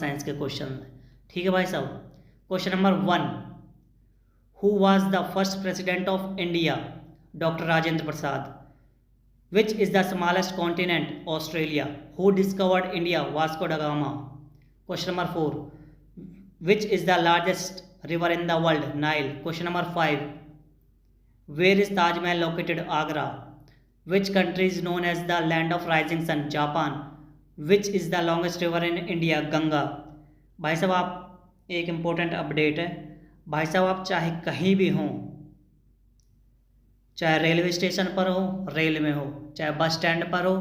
Science के question में। ठीक है भाई साहब। Question number 1, who was the first president of India? Doctor Rajendra Prasad. Which is the smallest continent? Australia. Who discovered India? Vasco da Gama. Question number 4, which is the largest river in the world? Nile. Question number 5, where is Taj Mahal located? Agra. Which country is known as the land of rising sun? Japan. Which is the longest river in India? Ganga. भाई साहब आप एक important update है, भाई साहब आप चाहे कहीं भी हों, चाहे रेलवे स्टेशन पर हो, रेल में हो, चाहे बस स्टैंड पर हो,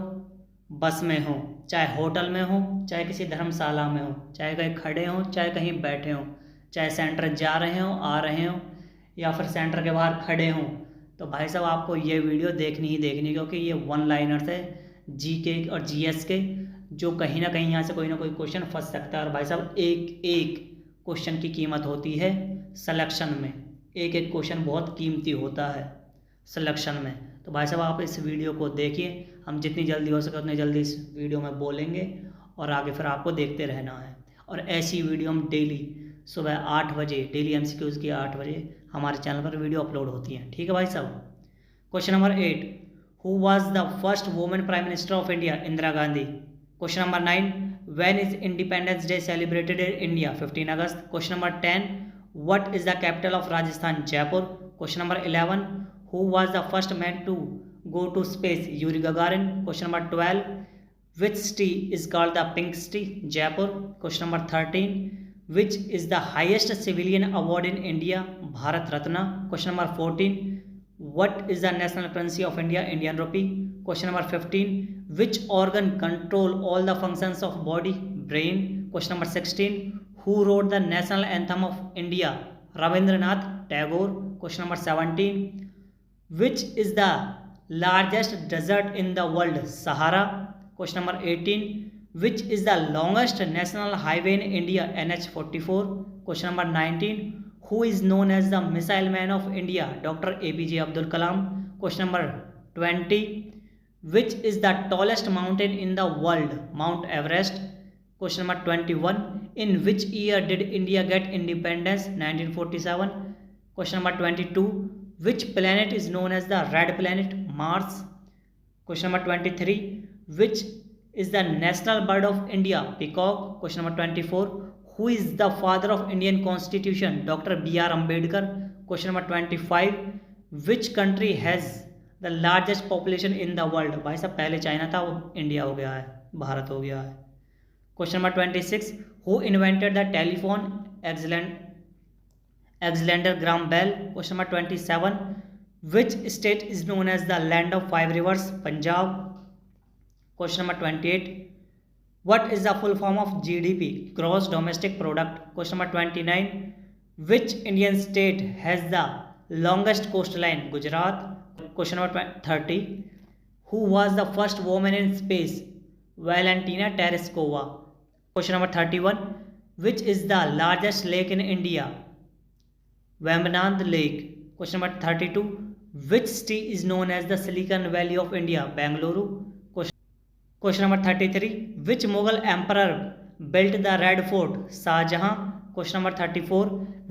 बस में हो, चाहे होटल में हो, चाहे किसी धर्मशाला में हो, चाहे कहीं खड़े हों, चाहे कहीं बैठे हों, चाहे सेंटर जा रहे हों, आ रहे हों, या फिर सेंटर के बाहर खड़े हों, तो भाई साहब आपको ये वीडियो देखनी ही देखनी, क्योंकि ये वन लाइनर्स है जीके और जीएस के, जो कहीं ना कहीं यहाँ से कोई ना कोई क्वेश्चन फंस सकता है। और भाई साहब एक एक क्वेश्चन की कीमत होती है सिलेक्शन में, एक एक क्वेश्चन बहुत कीमती होता है सिलेक्शन में। तो भाई साहब आप इस वीडियो को देखिए, हम जितनी जल्दी हो सके उतनी जल्दी इस वीडियो में बोलेंगे और आगे फिर आपको देखते रहना है। और ऐसी वीडियो हम डेली सुबह 8 बजे, डेली एमसीक्यूज़ की 8 बजे हमारे चैनल पर वीडियो अपलोड होती हैं। ठीक है भाई साहब। Question number 8, who was the first women prime minister of India? Indira Gandhi. Question number 9, when is Independence Day celebrated in India? 15 August. Question number 10, what is the capital of Rajasthan? Jaipur. Question number 11, who was the first man to go to space? Yuri Gagarin. Question number 12, which city is called the Pink City? Jaipur. Question number 13, which is the highest civilian award in India? Bharat Ratna. Question number 14, what is the national currency of India? Indian rupee. Question number 15, which organ control all the functions of body? Brain. Question number 16, who wrote the national anthem of India? Rabindranath Tagore. Question number 17, which is the largest desert in the world? Sahara. Question number 18, which is the longest national highway in India? NH44. Question number 19, who is known as the missile man of India? Dr. APJ Abdul Kalam. Question number 20, which is the tallest mountain in the world? Mount Everest. Question number 21, in which year did India get independence? 1947. Question number 22, which planet is known as the red planet? Mars. Question number 23, which is the national bird of India? Peacock. Question number 24, who is the father of Indian Constitution? Dr. B.R. Ambedkar. Question number 25, which country has the largest population in the world? भाई साहब पहले China था, वो India हो गया है, भारत हो गया है। Question number 26, who invented the telephone? Alexander Graham Bell. Question number 27, which state is known as the land of 5 rivers? Punjab. Question number 28, what is the full form of GDP? Gross domestic product. Question number 29, which Indian state has the longest coastline? Gujarat. Question number 30, who was the first woman in space? Valentina Tereshkova. Question number 31, which is the largest lake in India? Vambanad Lake. Question number 32, which city is known as the Silicon Valley of India? Bengaluru. Question number 33, which Mughal emperor built the Red Fort? Shah Jahan. Question number 34,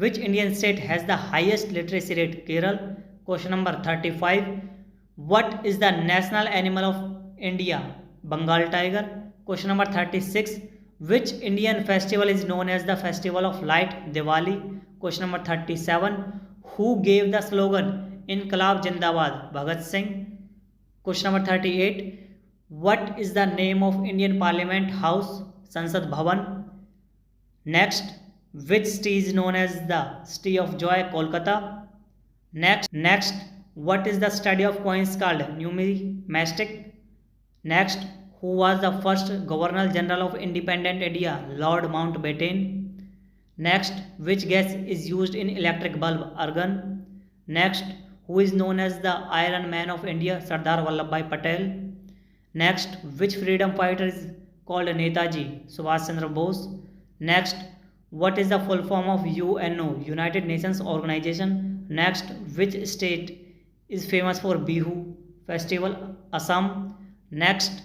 which Indian state has the highest literacy rate? Kerala. Question number 35, what is the national animal of India? Bengal tiger. Question number 36, which Indian festival is known as the festival of light? Diwali. Question number 37, who gave the slogan Inqilab Zindabad? Bhagat Singh. Question number 38, what is the name of Indian Parliament House? Sansad Bhavan. Next, which city is known as the City of Joy? Kolkata. Next, what is the study of coins called? Numismatic. Next, who was the first Governor General of independent India? Lord Mountbatten. Next, which gas is used in electric bulb? Argon. Next, who is known as the Iron Man of India? Sardar Vallabhbhai Patel. Next, which freedom fighter is called Netaji? Subhash Chandra Bose. Next, what is the full form of UNO? United Nations Organization. Next, which state is famous for Bihu festival? Assam. Next,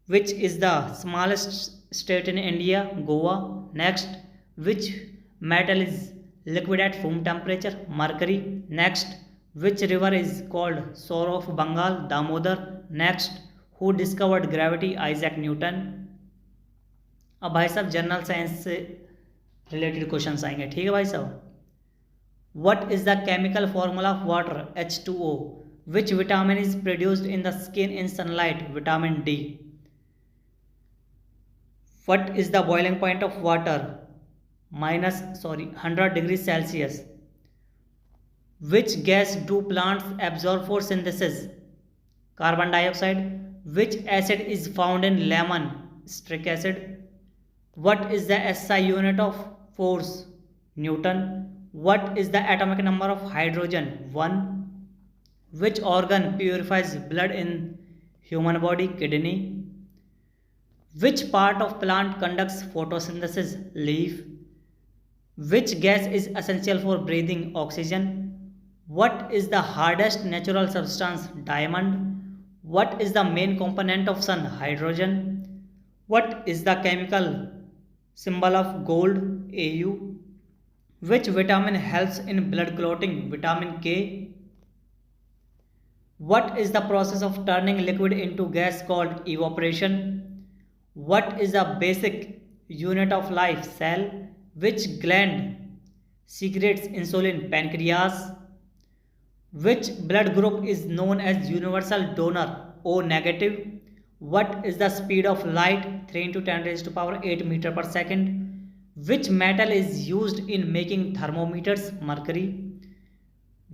Which is the smallest state in India? Goa. Next, which metal is liquid at room temperature? Mercury. Next, which river is called Soar of Bengal? Damodar. Next, who discovered gravity? Isaac Newton. अब भाई साहब general science से related question आएंगे, ठीक है भाई साहब। What is the chemical formula of water? H2O. Which vitamin is produced in the skin in sunlight? Vitamin D. What is the boiling point of water? 100 degrees Celsius. Which gas do plants absorb for synthesis? Carbon dioxide. Which acid is found in lemon? Citric acid. What is the SI unit of force? Newton. What is the atomic number of hydrogen? 1. Which organ purifies blood in human body? Kidney. Which part of plant conducts photosynthesis? Leaf. Which gas is essential for breathing? Oxygen. What is the hardest natural substance? Diamond. What is the main component of sun? Hydrogen. What is the chemical symbol of gold? Au. Which vitamin helps in blood clotting? Vitamin K. What is the process of turning liquid into gas called evaporation? What is the basic unit of life? Cell. Which gland secretes insulin? Pancreas. Which blood group is known as universal donor? O negative. What is the speed of light? 3 into 10 raised to power 8 meter per second. Which metal is used in making thermometers? Mercury.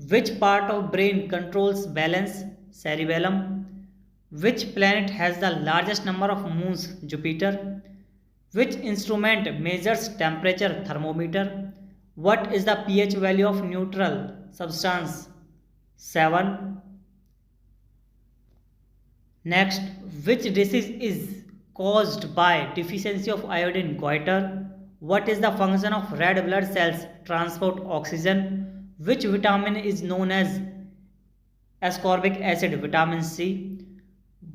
Which part of brain controls balance? Cerebellum. Which planet has the largest number of moons? Jupiter. Which instrument measures temperature? Thermometer. What is the pH value of neutral substance? 7. Next, which disease is caused by deficiency of iodine? Goiter. What is the function of red blood cells? Transport oxygen. Which vitamin is known as ascorbic acid? Vitamin C.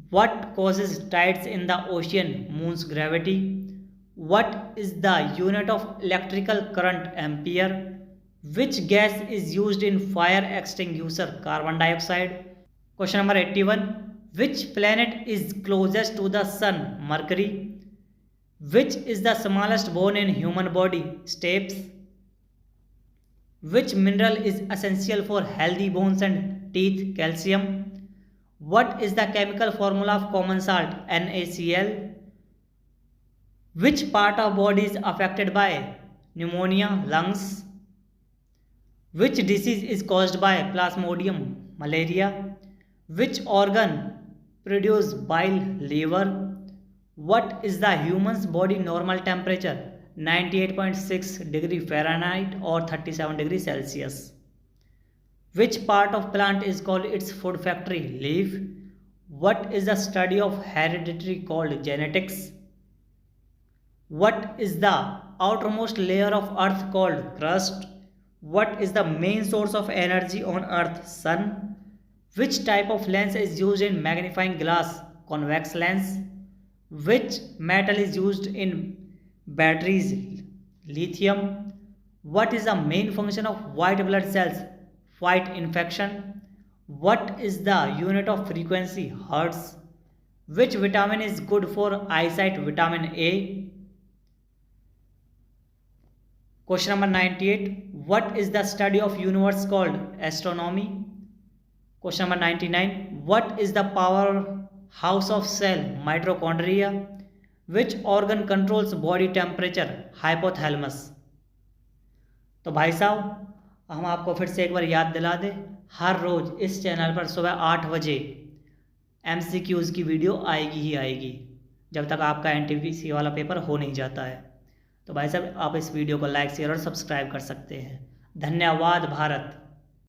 What causes tides in the ocean? Moon's gravity. What is the unit of electrical current? Ampere. Which gas is used in fire extinguisher? Carbon dioxide. Question number 81. Which planet is closest to the sun? Mercury. Which is the smallest bone in human body? Stapes. Which mineral is essential for healthy bones and teeth? Calcium. What is the chemical formula of common salt? NaCl. Which part of body is affected by pneumonia? Lungs. Which disease is caused by Plasmodium? Malaria. Which organ produces bile? Liver. What is the human's body normal temperature? 98.6 degree Fahrenheit or 37 degree Celsius. Which part of plant is called its food factory? Leaf. What is the study of heredity called? Genetics. What is the outermost layer of earth called? Crust. What is the main source of energy on earth? Sun. Which type of lens is used in magnifying glass? Convex lens. Which metal is used in batteries? Lithium. What is the main function of white blood cells? Fight infection. What is the unit of frequency? Hertz. Which vitamin is good for eyesight? Vitamin A. Question number 98. What is the study of universe called? Astronomy. Question number 99. What is the powerhouse of cell? Mitochondria. Which organ controls body temperature? Hypothalamus. तो भाई साहब हम आपको फिर से एक बार याद दिला दें, हर रोज़ इस चैनल पर सुबह 8 बजे MCQs की वीडियो आएगी ही आएगी जब तक आपका NTPC वाला पेपर हो नहीं जाता है। तो भाई साहब आप इस वीडियो को लाइक शेयर और सब्सक्राइब कर सकते हैं। धन्यवाद भारत।